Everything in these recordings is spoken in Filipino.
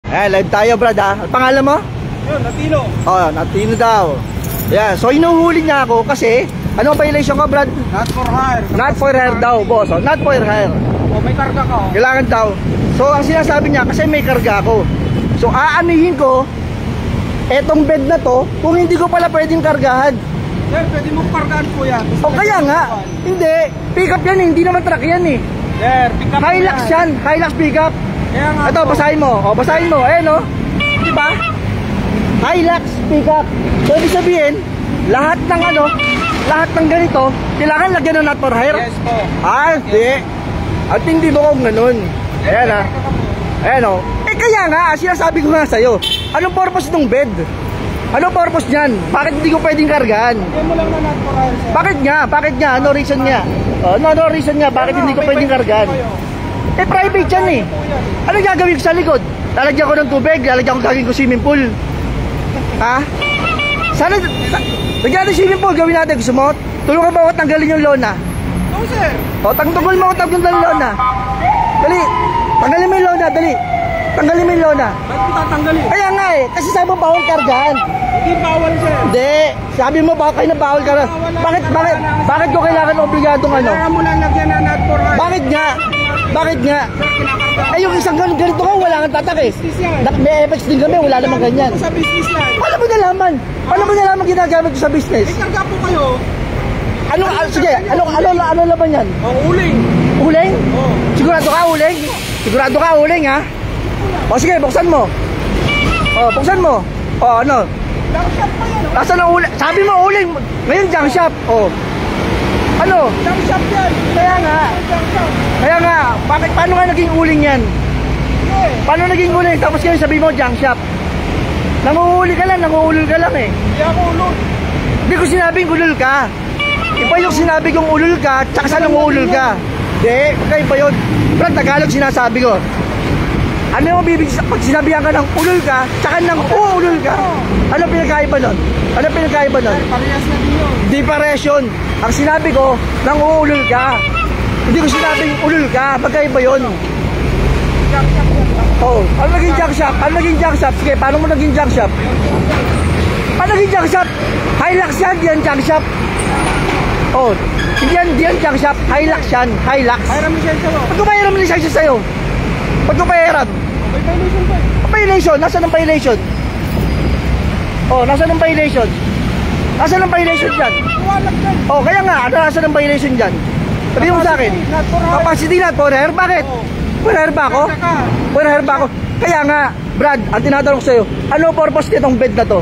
Live tayo, Brad, ha? Ang pangalan mo? Yun, Natino. Oh, Natino daw. Yeah, so inuhuli niya ako kasi ano ang violation ko, Brad? Not for hire. Not for hire daw, boss. Oh, not for hire. O, may karga ka. Kailangan daw. So ang sinasabi niya kasi may karga ako. So aanihin ko etong bed na to kung hindi ko pala pwedeng kargahan. Sir, pwede mo kargaan po yan. O kaya nga, hindi. Pick up yan, hindi naman truck yan eh. Sir, pick up Hilux yan, Hilux pick up. Kaya nga Ito, po. basahin mo. O, basahin mo. Ayan o. Diba? Hilux pick up. So ibig sabihin, lahat ng lahat ng ganito, kailangan lagyan ng not for hire. Yes po. Hindi. At hindi mo kung ganun. Ayan ha. Ayan o. Kaya nga, sinasabi ko nga sa'yo, anong purpose ng bed? Anong purpose niyan? Bakit hindi ko pwedeng kargahan? Lagyan mo lang na not for hire, sir. Bakit nga? Bakit nga? Ano reason niya? Ano reason niya? Bakit hindi ko pwedeng kargahan? Private yan eh. Ano gagawin ko sa likod? Lalagyan ko ng tubig, lalagyan ko gagawin ko swimming pool. Ha? Sana, lagyan natin swimming pool, gawin natin. Gusto mo? Tulungan mo ako tanggalin yung lona. Oo, sir. Tungkol mo ako tanggalin yung lona. Dali. Tanggalin mo yung lona, dali. Tanggalin mo yung lona. Ba't ko tatanggalin? Kaya nga eh, kasi sabi mo bawal kargahan. Hindi bawal, sir. Hindi. Sabi mo baka kayo na bawal kargahan. Bakit ko kailangan obligadong ano? Kailangan mo lang lagyan na not for hire. Bakit nga? Bakit nga? Ay, yung isang ganito ka, wala kang tatak eh. Business yan. May FX din kami, wala namang ganyan. Sa business yan. Paano mo nalaman? Paano mo nalaman ginagamit ko sa business? May karga po kayo. Sige, ano laban yan? O, uling. Uling? Oo. Sigurado ka uling? Sigurado ka uling ha? O sige, buksan mo. O, buksan mo. O, ano? Junk shop pa yan. Nasaan ang uling? Sabi mo uling. Ngayon junk shop. O. Ano? Junk shop yan. Kaya nga. Junk shop. Kaya nga, paano nga naging uling yan? Paano naging uling? Tapos kayo sabi mo junk shop. Nanguhuli ka lang, nanguhulol ka lang eh. Hindi ako ulol. Hindi ko sinabing ulol ka. Iba yung sinabi kong ulol ka, tsaka sa nanguhulol ka. Hindi, magkaiba yun. Pero Tagalog sinasabi ko. Ano yung bibig pag sinabihan ka ng ulol ka, tsaka nang uulol ka? Ano pinagkaiba nun? Ano pinagkaiba nun? Parehas na din yun. Di parehas yun. Ang sinabi ko, nang uulol ka. Hindi ko sinabing ulol ka, magkaiba yun. Junk shop yan. Oh, ano naging junk shop? Ano naging junk shop? Sige, paano mo naging junk shop? Ano naging junk shop? Hilux yan, di yan junk shop. Oh, hindi yan junk shop. Hilux yan, Hilux. Mayroon mo siya ito. Pag kumahiram ng lisensya sa'yo, pag kumahiram, May violation pa. violation, nasaan ang violation? Oh, nasaan ang violation? Nasaan ang violation dyan? Walag yan. Oh, kaya nga, nasaan ang violation dyan? Sabihin mo sa akin. Not for hire. Capacity not for hire, bakit? Oo. For hire ba ako? Karga ka. For hire ba ako? Kaya nga, Brad, ang tinatanong ko sa'yo, ano purpose nitong bed na to?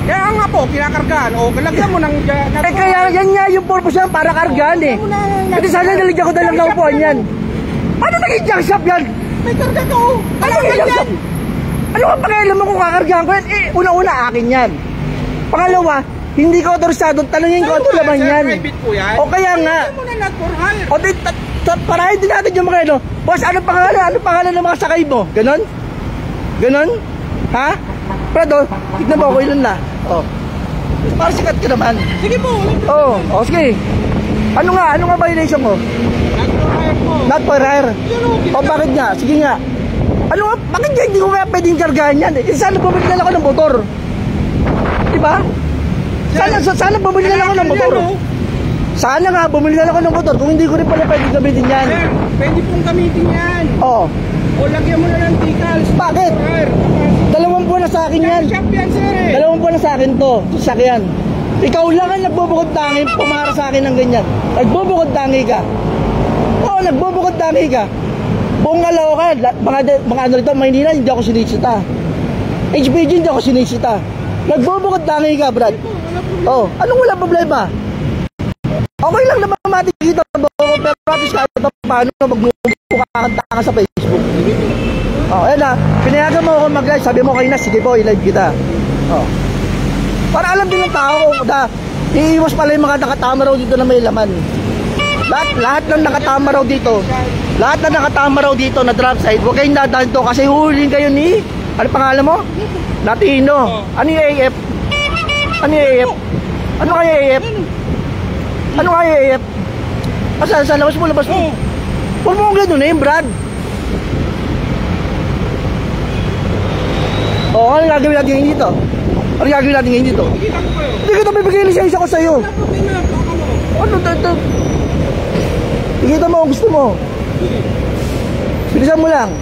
Kaya nga po, kinakargaan. O, lagyan mo ng... Kaya yan nga yung purpose yan, para kargaan eh. Kasi sana naligyan ko na lang ng upuan yan. Ano naging junk shop yan? May karga to. Ano naging junk shop? Ano ang pakialam mo kung kakargaan ko yan? Una-una akin yan. Pangalawa, hindi ko autorisado, tanongin ko ito laman yan. Private po yan. O kaya nga. Lagyan mo na not for hire. O di, parahin din natin yung mga ano. Boss, ano pangalan? Ano pangalan ng mga sakay mo? Ganon? Ganon? Ha? Prado, tignan mo ako ilan na. O. Para sikat ka naman. Sige po. O sige. Ano nga violation mo? Not for hire po. Not for hire. Yun O bakit nga? Sige nga. Ano nga? Bakit nga hindi ko nga pwedeng kargahan yan? Sana bumili na lang ako ng motor. Diba? Sana bumili na lang ako ng motor. Sana nga bumili na lang ako ng motor kung hindi ko rin pala pwedeng gamitin yan. Sir, pwede pong gamitin yan. Oo. O, lagyan mo na ng decals. Bakit? For hire. 2 buwan na sa akin yan. Junk shop yan, sir eh. 2 buwan na sa akin to. Sasakyan. Ikaw lang ang nagbubukod tangi pumara sa akin ng ganyan. Nagbubukod tangi ka. Oo, nagbubukod tangi ka. Buong Caloocan, mga ano rito, Maynila, hindi ako sinisita. HPG, hindi ako sinisita. Nagbubukod tangi ka, Brad. Oh, anong wala problema? Okay lang naman matikita mo, pero at least kahit paano magmumukha ka sa Facebook. Oh, ayan na, pinayagan mo ako mag-live, sabi mo kayo na, sige po, i-live kita. Oh. Para alam din ng tao, iiwas pala yung mga nakatama raw dito na may laman. Lahat ng nakatama raw dito, na drop side, huwag kayong dadaan to kasi huhuling kayo ni, ano pangalan mo? Natino. Ano yung AF? Ano yung AF? Ano kaya AF? Ano kaya AF? Sa labas mo. Huwag mo kong gano'n eh, Brad. O, ano gagawin natin ngayon dito? Ano gagawin natin ngayon dito? Kita ko kayo. Hindi kita bibigay lisensya ko sa'yo. Dapat din na, baka mo. Ano ito? Tigita mo kung gusto mo. Bilisan mo lang.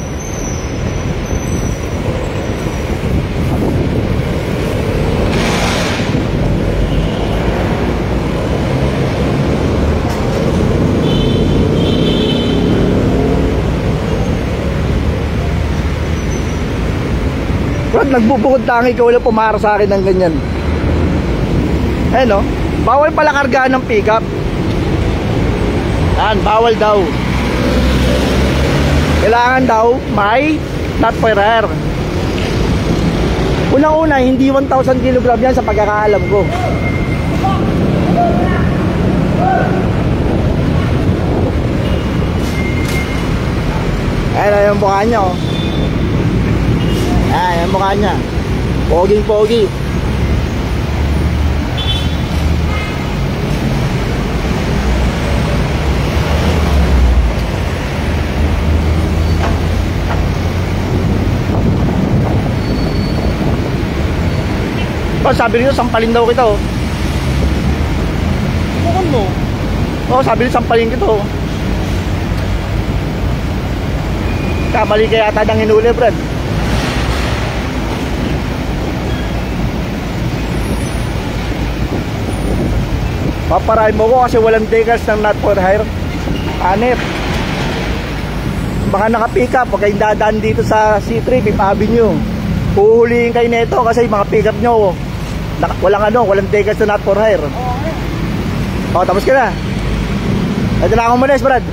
Brad, nagbubukod tangi ka, wala pumara sa akin ng ganyan. Eh no, bawal pala kargaan ng pickup. Yan, bawal daw. Kailangan daw may not for air. Unang-una, hindi 1,000 kg yan sa pagkakaalam ko. Ayan yung mukha niya, oh. Ayan yung mukha niya. Poging-pogi. Oh, sabi nyo, sampalin daw kita, oh. Bukan mo. Oh, sabi nyo, sampalin kita, oh. Kamali kaya yata ng hinuli, Brad. Paparahin mo ko kasi walang decals ng not for hire. Hanip. Baka naka-pick up, pag kayong dadaan dito sa C3, Fifth Avenue. Huhulihin kayo nito kasi mga pick up nyo, walang decals na not for hire. Oh, tapos ka na. Ito na akong malis, Brad.